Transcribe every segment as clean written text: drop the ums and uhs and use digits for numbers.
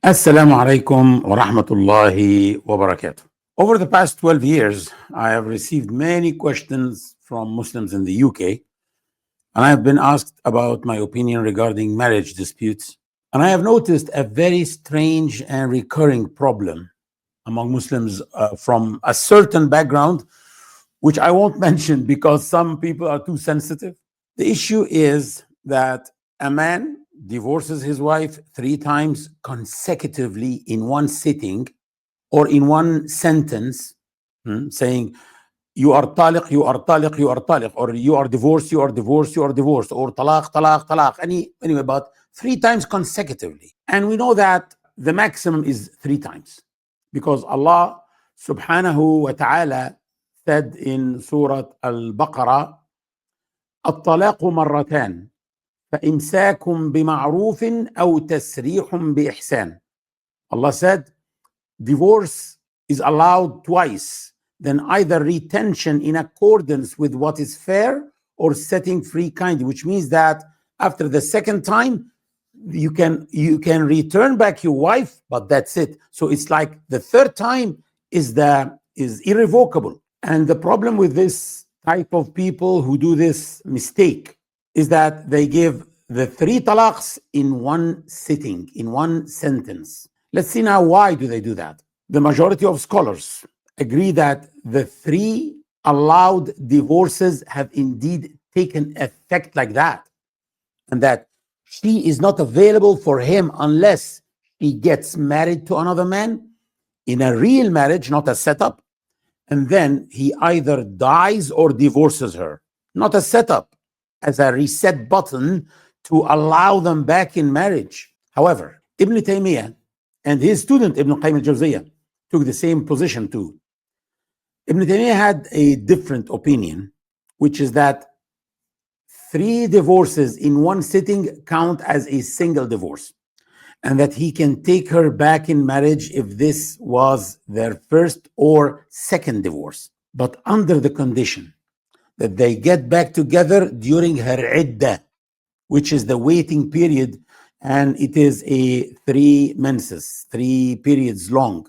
Assalamu alaikum wa rahmatullahi wa barakatuh. Over the past 12 years, I have received many questions from Muslims in the UK, and I have been asked about my opinion regarding marriage disputes. And I have noticed a very strange and recurring problem among Muslims from a certain background, which I won't mention because some people are too sensitive. The issue is that a man divorces his wife 3 times consecutively in one sitting or in one sentence, saying, you are taliq, you are taliq, you are taliq, or you are divorced, you are divorced, you are divorced, or talaq, talaq, talaq. Anyway, about 3 times consecutively. And we know that the maximum is 3 times because Allah subhanahu wa ta'ala said in Surah al-Baqarah, الطلاق مرتان فإمساك بمعروف أو تسريح بإحسان. Allah said, divorce is allowed twice, then either retention in accordance with what is fair or setting free kindly, which means that after the second time, you can return back your wife, but that's it. So it's like the third time is irrevocable. And the problem with this type of people who do this mistake is that they give the 3 talaqs in one sitting, in one sentence. Let's see now, why do they do that? The majority of scholars agree that the 3 allowed divorces have indeed taken effect like that, and that she is not available for him unless he gets married to another man in a real marriage, not a setup, and then he either dies or divorces her, not a setup, as a reset button to allow them back in marriage. However, Ibn Taymiyyah and his student Ibn Qayyim al-Jawziyah took the same position too. Ibn Taymiyyah had a different opinion, which is that 3 divorces in one sitting count as a single divorce, and that he can take her back in marriage if this was their first or second divorce, but under the condition that they get back together during her iddah, which is the waiting period, and it is a 3 menses, 3 periods long.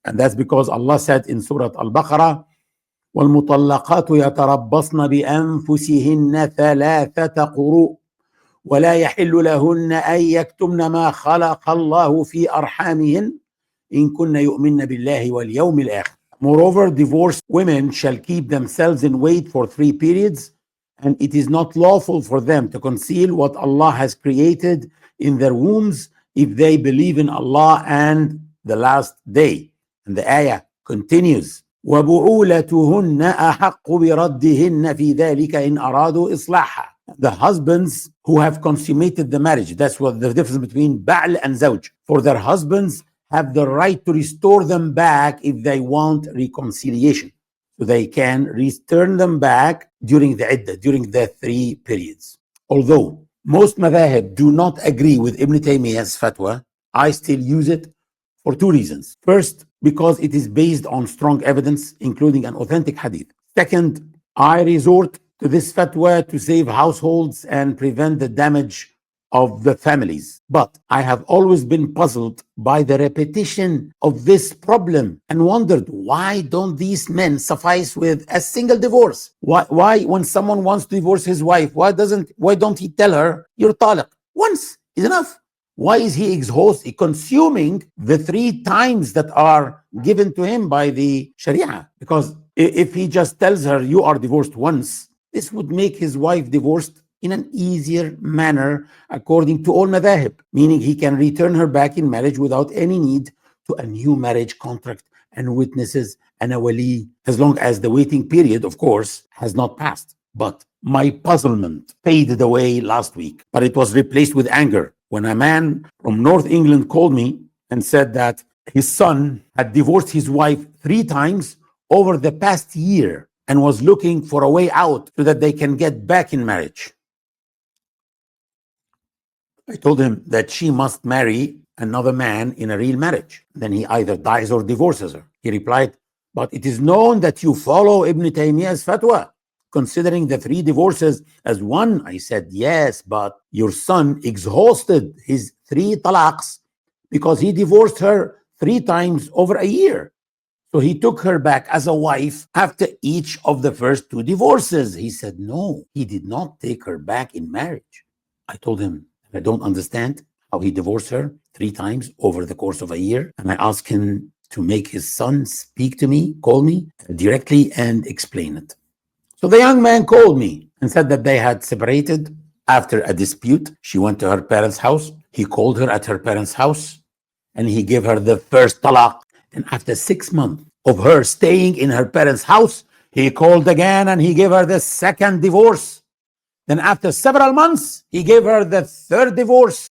And that's because Allah said in Surah Al-Baqarah, وَالْمُطَلَّقَاتُ يَتَرَبَّصْنَ بِأَنفُسِهِنَّ 3 قُرُوءٍ وَلَا يَحِلُّ لَهُنَّ أَن يَكْتُمْنَ مَا خَلَقَ اللَّهُ فِي أَرْحَامِهِنَّ إِن كُنَّ يُؤْمِنَّ بِاللَّهِ وَالْيَوْمِ الْآخِرِ. Moreover, divorced women shall keep themselves in wait for 3 periods, and it is not lawful for them to conceal what Allah has created in their wombs if they believe in Allah and the last day. And the ayah continues, وَبُعُولَتُهُنَّ أَحَقُّ بِرَدِّهِنَّ فِي ذَلِكَ إِنْ أَرَادُوا إِصْلَاحًا. The husbands who have consummated the marriage, that's what the difference between ba'l and zawj. For their husbands have the right to restore them back if they want reconciliation. So they can return them back during the iddah, during the 3 periods. Although most madhahib do not agree with Ibn Taymiyyah's fatwa, I still use it for 2 reasons. First, because it is based on strong evidence, including an authentic hadith. Second, I resort to this fatwa to save households and prevent the damage of the families. But I have always been puzzled by the repetition of this problem and wondered, why don't these men suffice with a single divorce? Why when someone wants to divorce his wife, why don't he tell her, you're talaq? Once is enough. Why is he consuming the 3 times that are given to him by the Sharia? Because if he just tells her, you are divorced once, this would make his wife divorced in an easier manner according to all madhahib, meaning he can return her back in marriage without any need to a new marriage contract and witnesses and a wali, as long as the waiting period, of course, has not passed. But my puzzlement faded away last week, but it was replaced with anger when a man from North England called me and said that his son had divorced his wife 3 times over the past year and was looking for a way out so that they can get back in marriage. I told him that she must marry another man in a real marriage. Then he either dies or divorces her. He replied, but it is known that you follow Ibn Taymiyyah's fatwa, considering the 3 divorces as one. I said, yes, but your son exhausted his 3 talaqs because he divorced her 3 times over a year. So he took her back as a wife after each of the first 2 divorces. He said, no, he did not take her back in marriage. I told him, I don't understand how he divorced her 3 times over the course of a year. And I asked him to make his son speak to me, call me directly and explain it. So the young man called me and said that they had separated after a dispute. She went to her parents' house. He called her at her parents' house and he gave her the first talaq. And after 6 months of her staying in her parents' house, he called again and he gave her the second divorce. Then after several months, he gave her the 3rd divorce.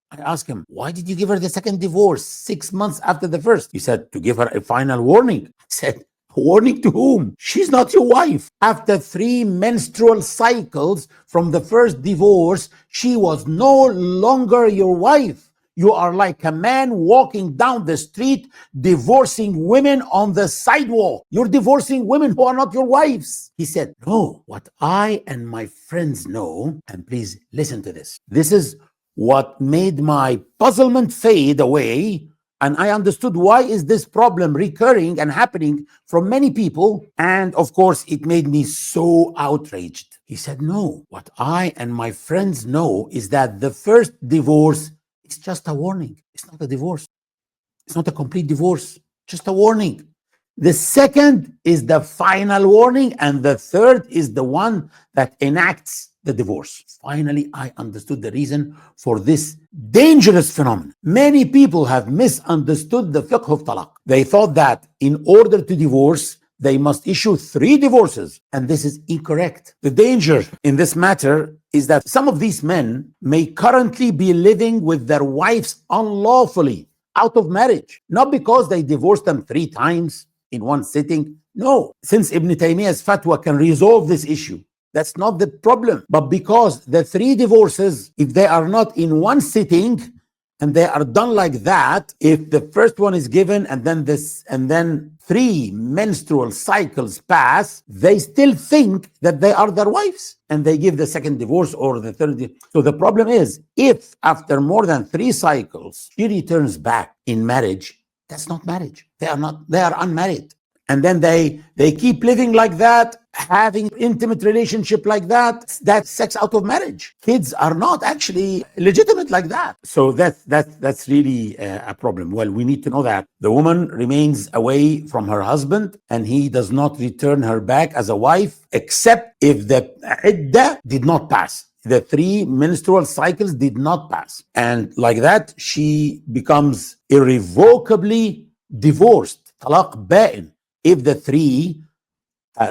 I asked him, why did you give her the second divorce 6 months after the first? He said, to give her a final warning. I said, warning to whom? She's not your wife. After 3 menstrual cycles from the first divorce, she was no longer your wife. You are like a man walking down the street, divorcing women on the sidewalk. You're divorcing women who are not your wives. He said, no, what I and my friends know, and please listen to this. This is what made my puzzlement fade away. And I understood why is this problem recurring and happening from many people. And of course, it made me so outraged. He said, no, what I and my friends know is that the first divorce, it's just a warning. It's not a divorce. It's not a complete divorce, just a warning. The second is the final warning, and the third is the one that enacts the divorce. Finally, I understood the reason for this dangerous phenomenon. Many people have misunderstood the fiqh of talaq. They thought that in order to divorce, they must issue 3 divorces, and this is incorrect. The danger in this matter is that some of these men may currently be living with their wives unlawfully out of marriage, not because they divorced them 3 times in one sitting. No, since Ibn Taymiyyah's fatwa can resolve this issue, that's not the problem. But because the 3 divorces, if they are not in one sitting, and they are done like that, if the first one is given and then 3 menstrual cycles pass, they still think that they are their wives and they give the second divorce or the third. So the problem is, if after more than 3 cycles she returns back in marriage, that's not marriage. They are unmarried. And then they keep living like that, having intimate relationship like that. That's sex out of marriage. Kids are not actually legitimate like that. So that's really a problem. Well, we need to know that the woman remains away from her husband and he does not return her back as a wife, except if the iddah did not pass. The 3 menstrual cycles did not pass. And like that, she becomes irrevocably divorced. Talaq ba'in. If the 3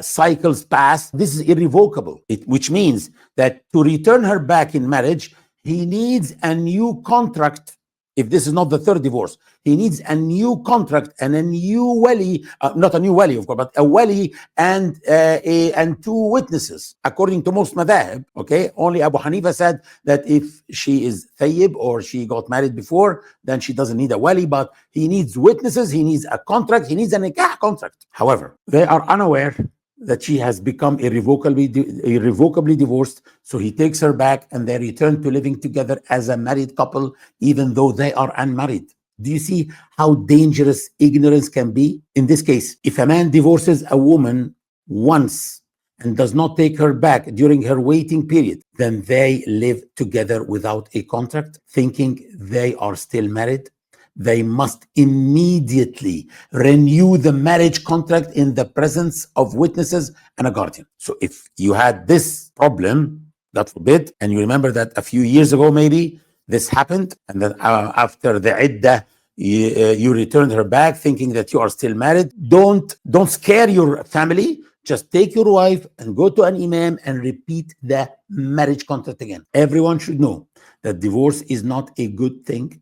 cycles pass, this is irrevocable, which means that to return her back in marriage, he needs a new contract. If this is not the 3rd divorce, he needs a new contract and a new wali, not a new wali, of course, but a wali and 2 witnesses. According to most madhab, okay, only Abu Hanifa said that if she is thayyib or she got married before, then she doesn't need a wali, but he needs witnesses, he needs a contract, he needs a nikah contract. However, they are unaware that she has become irrevocably divorced, so he takes her back and they return to living together as a married couple, even though they are unmarried. Do you see how dangerous ignorance can be? In this case, if a man divorces a woman once and does not take her back during her waiting period, then they live together without a contract, thinking they are still married. They must immediately renew the marriage contract in the presence of witnesses and a guardian. So if you had this problem, God forbid, and you remember that a few years ago maybe this happened, and then after the iddah, you returned her back thinking that you are still married, don't scare your family. Just take your wife and go to an imam and repeat the marriage contract again. Everyone should know that divorce is not a good thing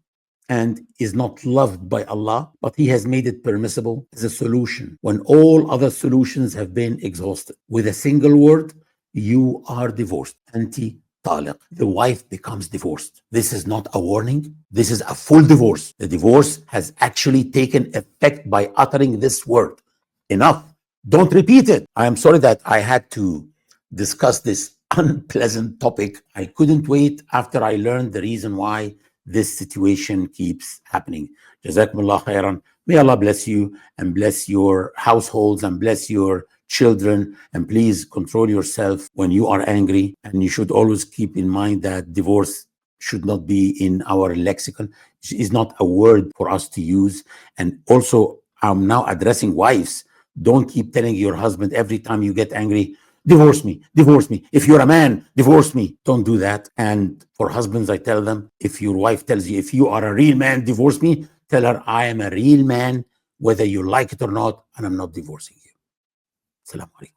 and is not loved by Allah, but He has made it permissible as a solution when all other solutions have been exhausted. With a single word, you are divorced. Anti-talaq. The wife becomes divorced. This is not a warning. This is a full divorce. The divorce has actually taken effect by uttering this word. Enough. Don't repeat it. I am sorry that I had to discuss this unpleasant topic. I couldn't wait after I learned the reason why this situation keeps happening. Jazakumullah khairan. May Allah bless you and bless your households and bless your children. And please control yourself when you are angry. And you should always keep in mind that divorce should not be in our lexicon. It is not a word for us to use. And also, I'm now addressing wives. Don't keep telling your husband every time you get angry, divorce me, divorce me. If you're a man, divorce me. Don't do that. And for husbands, I tell them, if your wife tells you, if you are a real man, divorce me, tell her, I am a real man, whether you like it or not, and I'm not divorcing you. Assalamu alaikum.